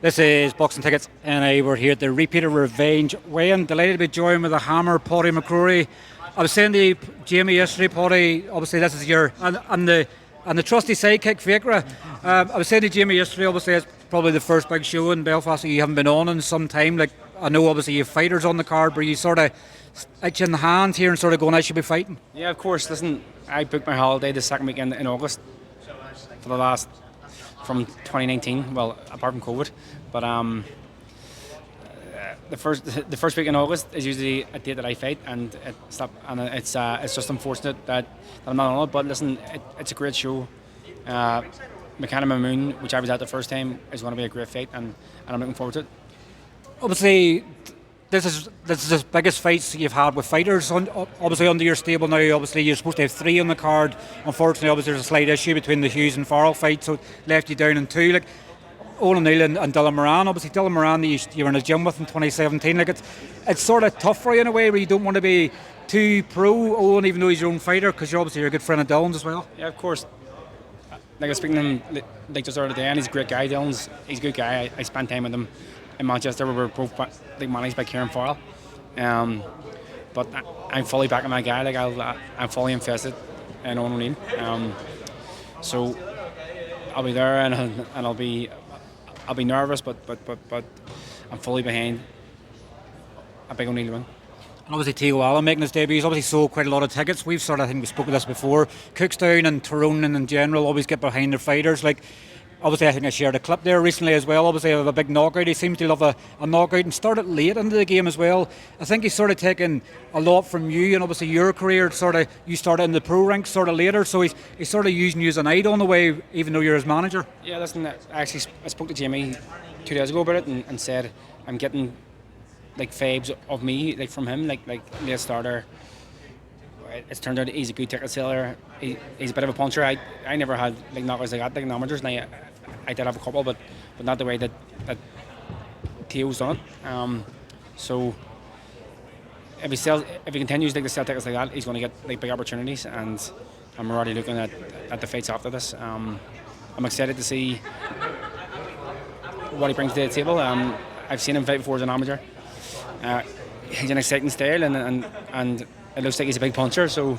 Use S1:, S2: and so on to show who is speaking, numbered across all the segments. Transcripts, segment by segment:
S1: This is Boxing Tickets, and we're here at the Repeater Revenge weigh-in. Delighted to be joined with the hammer, Padraig McCrory. I was saying to Jamie yesterday, Padraig, obviously this is your and the trusty sidekick, fearghus. I was saying to Jamie yesterday, obviously it's probably the first big show in Belfast that you haven't been on in some time. Like, I know obviously you have fighters on the card, but you sort of itching the hand here and sort of going, I should be fighting.
S2: Yeah, of course. Listen, I booked my holiday the second weekend in August for the last from 2019. Well, apart from COVID, but the first week in August is usually a date that I fight, and it's just unfortunate that I'm not on it. But listen, it's a great show. mckenna, which I was at the first time, is going to be a great fight, and I'm looking forward to it.
S1: Obviously, this is the biggest fights you've had with fighters. Obviously, under your stable now, obviously you're supposed to have 3 on the card. Unfortunately, obviously there's a slight issue between the Hughes and Farrell fight, so it left you down in 2. Like Owen and Dylan Moran. Obviously, Dylan Moran you were in a gym with in 2017. Like it's sort of tough for you in a way where you don't want to be too pro Owen, even though he's your own fighter, because you're a good friend of Dylan's as well.
S2: Yeah, of course. Like I was speaking to him like just the other day, and he's a great guy. Dylan's he's a good guy. I spent time with him in Manchester. We were both managed by Kieran Farrell. But I'm fully backing my guy. Like I'm fully invested in Owen O'Neill. So I'll be there, and I'll be nervous, but I'm fully behind a big O'Neill win.
S1: And obviously Alin making his debut. He's obviously sold quite a lot of tickets. We've I think we spoke of this before. Cookstown and Tyrone and in general always get behind their fighters. Like, obviously I think I shared a clip there recently as well. Obviously of a big knockout. He seems to love a knockout and started late into the game as well. I think he's sort of taken a lot from you, and obviously your career you started in the pro ranks sort of later, so he's sort of using you as an idol in a way, even though you're his manager.
S2: Yeah, listen, I spoke to Jamie 2 days ago about it and said I'm getting like vibes of me, like from him, like late starter. It's turned out he's a good ticket seller. He's a bit of a puncher. I never had like knockouts like that, like amateurs. And I did have a couple, but not the way that Teo's done it. So if he continues like to sell tickets like that, he's going to get like big opportunities. And I'm already looking at the fights after this. I'm excited to see what he brings to the table. I've seen him fight before as an amateur. He's an exciting style, and it looks like he's a big puncher. So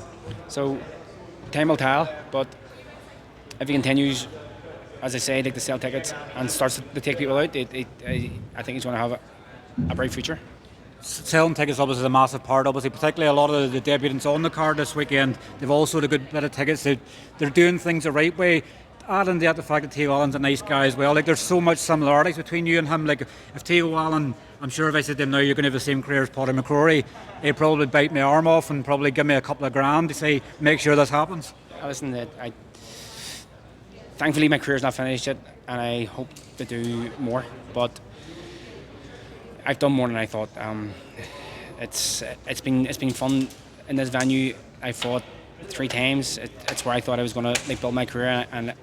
S2: time will tell. But if he continues, as I say, like to sell tickets and starts to take people out, I think he's going to have a bright future.
S1: Selling tickets obviously is a massive part. Obviously, particularly a lot of the debutants on the card this weekend, they've all sold a good bit of tickets. They're doing things the right way. Adding the fact that Teo Allen's a nice guy as well. Like, there's so much similarities between you and him. Like, if Teo Allen, I'm sure if I said to him now you're going to have the same career as Padraig McCrory, he'd probably bite my arm off and probably give me a couple of grand to say make sure this happens.
S2: Listen, thankfully my career's not finished yet, and I hope to do more. But I've done more than I thought. It's been fun in this venue. I fought 3 times. It's where I thought I was going to build my career, and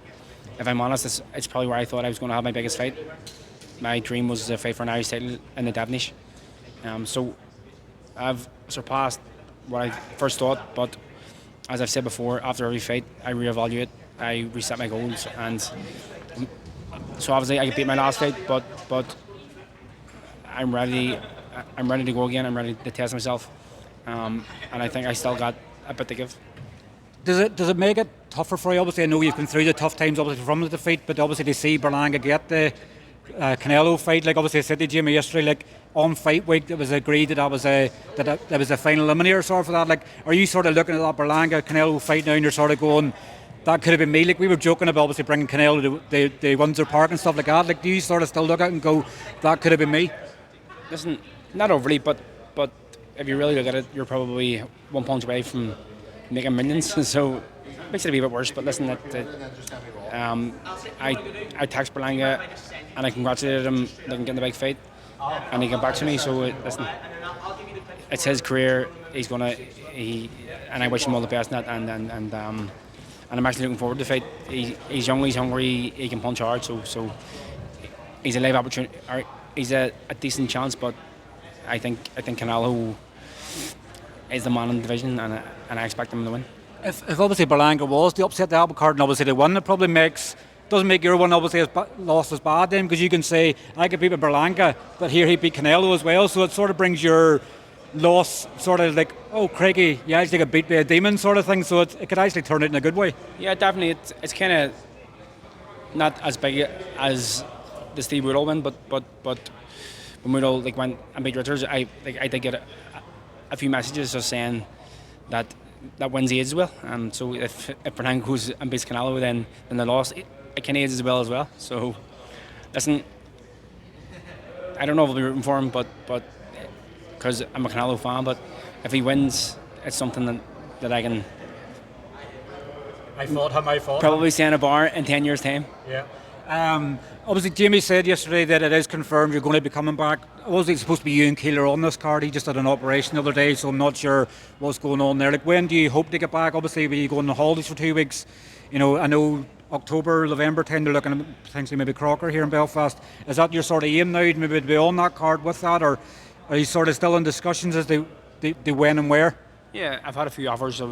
S2: if I'm honest, it's probably where I thought I was going to have my biggest fight. My dream was to fight for an Irish title in the dazn. So I've surpassed what I first thought, but as I've said before, after every fight I reevaluate, I reset my goals, and so obviously I beat my last fight, but I'm ready to go again. I'm ready to test myself, and I think I still got a bit to give.
S1: Does it make it tougher for you? Obviously, I know you've been through the tough times, obviously from the defeat, but obviously to see Banga get the Canelo fight, like obviously I said to Jamie yesterday, like on fight week it was agreed that was a final eliminator sort of for that. Like, are you sort of looking at that Banga Canelo fight now and you're sort of going, that could have been me? Like, we were joking about obviously bringing Canelo to the Windsor Park and stuff like that. Like, do you sort of still look at it and go, that could have been me?
S2: Listen, not overly, but if you really look at it, you're probably 1 punch away from making millions, so it makes it a wee bit worse. But listen, I texted Banga and I congratulated him on getting the big fight, and he came back to me. So listen, it's his career. And I wish him all the best in that. And I'm actually looking forward to the fight. He's young, he's hungry, he can punch hard. So he's a live opportunity. He's a decent chance, but I think Canelo is the man in the division, and I expect him to win.
S1: If obviously Banga was the upset the apple card and obviously the win, it probably makes doesn't make your one obviously lost as bad then, because you can say I could beat Banga, but here he beat Canelo as well, so it sort of brings your loss sort of like, oh crikey, you actually got beat by a demon sort of thing, so it could actually turn it in a good way.
S2: Yeah, definitely. It's kind of not as big as the Steve Woodall win, but when Woodall like went and beat Richards, I did get a few messages just saying that wins age as well. So if Padraig goes and beats Canelo, then the loss it can age as well. So listen, I don't know if I'll be rooting for him, but because I'm a Canelo fan, but if he wins, it's something that I can.
S1: I fought him.
S2: Probably stay in a bar in 10 years' time.
S1: Yeah. Obviously, Jamie said yesterday that it is confirmed you're going to be coming back. Obviously, it's supposed to be you and Keeler on this card. He just had an operation the other day, so I'm not sure what's going on there. Like, when do you hope to get back? Obviously, will you go on the holidays for 2 weeks? You know, I know October, November time they're looking at potentially maybe Crocker here in Belfast. Is that your sort of aim now, maybe to be on that card with that, or are you sort of still in discussions as to when and where?
S2: Yeah, I've had a few offers.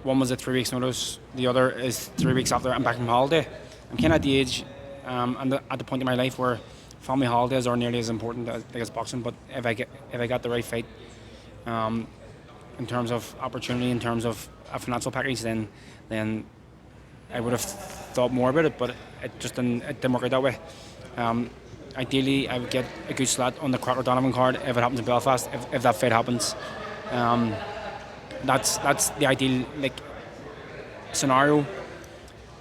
S2: One was at 3 weeks' notice. The other is 3 weeks after I'm back from holiday. I'm kind of at the age and at the point in my life where family holidays are nearly as important as boxing. But if I got the right fight, in terms of opportunity, in terms of a financial package, then I would have thought more about it. But it didn't work out that way. Ideally, I would get a good slot on the Crocker Donovan card if it happens in Belfast. If that fight happens. That's the ideal scenario.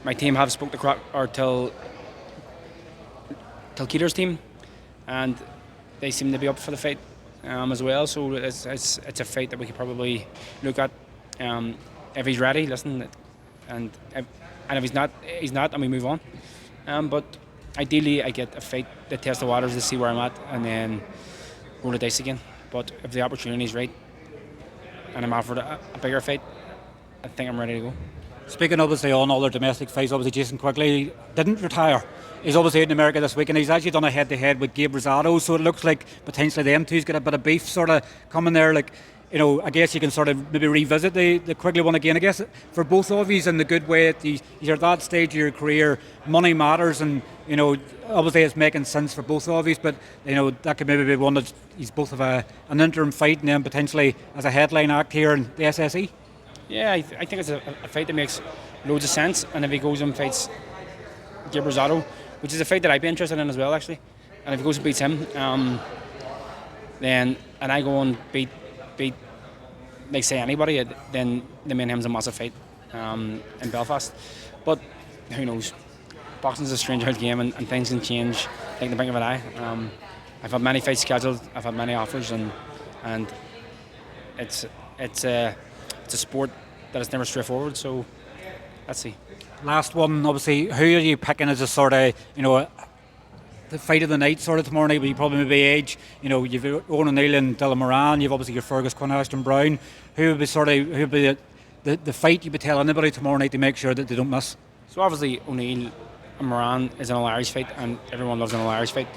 S2: My team have spoke to till Keeler's team, and they seem to be up for the fight as well. So it's a fight that we could probably look at if he's ready. Listen, and if he's not, and we move on. But ideally, I get a fight that tests the waters to see where I'm at, and then roll the dice again. But if the opportunity is right, and I'm offered a bigger fight, I think I'm ready to go.
S1: Speaking obviously on other domestic fights, obviously Jason Quigley didn't retire. He's obviously out in America this week, and he's actually done a head-to-head with Gabe Rosado, so it looks like potentially them two's got a bit of beef sort of coming there. Like, you know, I guess you can sort of maybe revisit the Quigley one again. I guess for both of you in the good way, you're at that stage of your career, money matters, and you know, obviously it's making sense for both of you, but you know, that could maybe be one that he's both of an interim fight and then potentially as a headline act here in the SSE.
S2: Yeah, I think it's a fight that makes loads of sense, and if he goes and fights Gabe Rosado, which is a fight that I'd be interested in as well actually, and if he goes and beats him, then and I go and beat like say anybody, then the me and him's a massive fight in Belfast. But who knows? Boxing's a strange old game, and things can change like the blink of an eye. I've had many fights scheduled, I've had many offers, and it's a sport that is never straightforward. So let's see.
S1: Last one, obviously, who are you picking as a sort of, you know, the fight of the night sort of tomorrow night? But you probably maybe age, you know, you've Owen O'Neill and Dylan Moran, you've obviously your Fearghus, Quinn, Aston Brown. Who would be the fight you would tell anybody tomorrow night to make sure that they don't miss?
S2: So obviously O'Neill and Moran is an all-Irish fight, and everyone loves an all-Irish fight.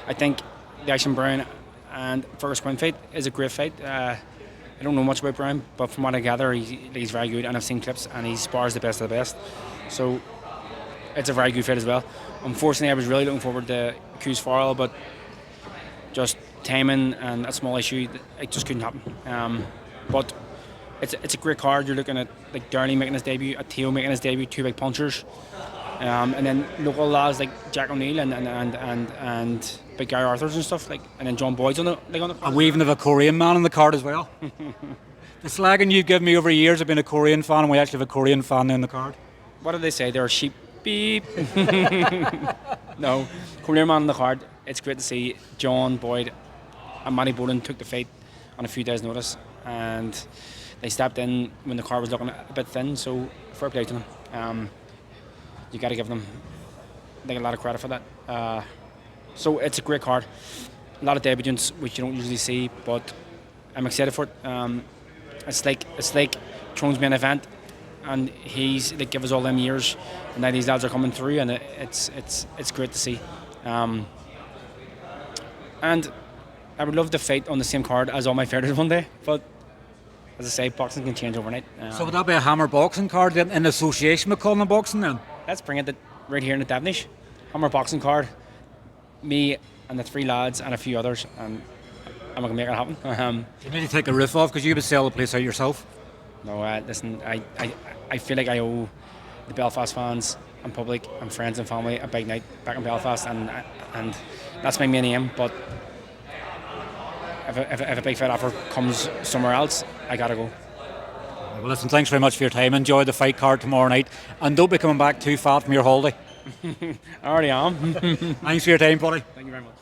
S2: I think the Aston Brown and Fearghus Quinn fight is a great fight. I don't know much about Brown, but from what I gather, he's very good, and I've seen clips, and he spars the best of the best. So it's a very good fight as well. Unfortunately, I was really looking forward to Q's Farrell, but just timing and a small issue, it just couldn't happen. But it's a great card. You're looking at like Downling making his debut, at Theo making his debut, two big punchers, and then local lads like Jack O'Neill and big Gary Arthurs and stuff like, and then John Boyd's on the card.
S1: And we even have a Korean man on the card as well. The slagging you've given me over years, I've been a Korean fan, and we actually have a Korean fan on the card.
S2: What did they say? They're sheep. Beep. No, Korean man on the card. It's great to see John Boyd and Matty Boland took the fight on a few days' notice, and they stepped in when the card was looking a bit thin. So fair play to them. You got to give them a lot of credit for that. So it's a great card. A lot of debutants which you don't usually see, but I'm excited for it. It's like Trone's main event, and he's like give us all them years, and now these lads are coming through, and it's great to see. And I would love to fight on the same card as all my fighters one day, but as I say, boxing can change overnight.
S1: So would that be a Hammer boxing card in association with Conlan boxing then?
S2: let's bring it right here in the Devonish. Hammer boxing card, me and the 3 lads and a few others, and we can make it happen.
S1: You need to take a roof off because you would sell the place out yourself.
S2: No, listen, I feel like I owe the Belfast fans and public and friends and family a big night back in Belfast, and that's my main aim. But if a big fight offer comes somewhere else, I gotta go.
S1: Well, listen, thanks very much for your time. Enjoy the fight card tomorrow night, and don't be coming back too fat from your holiday.
S2: I already am.
S1: Thanks for your time, buddy.
S2: Thank you very much.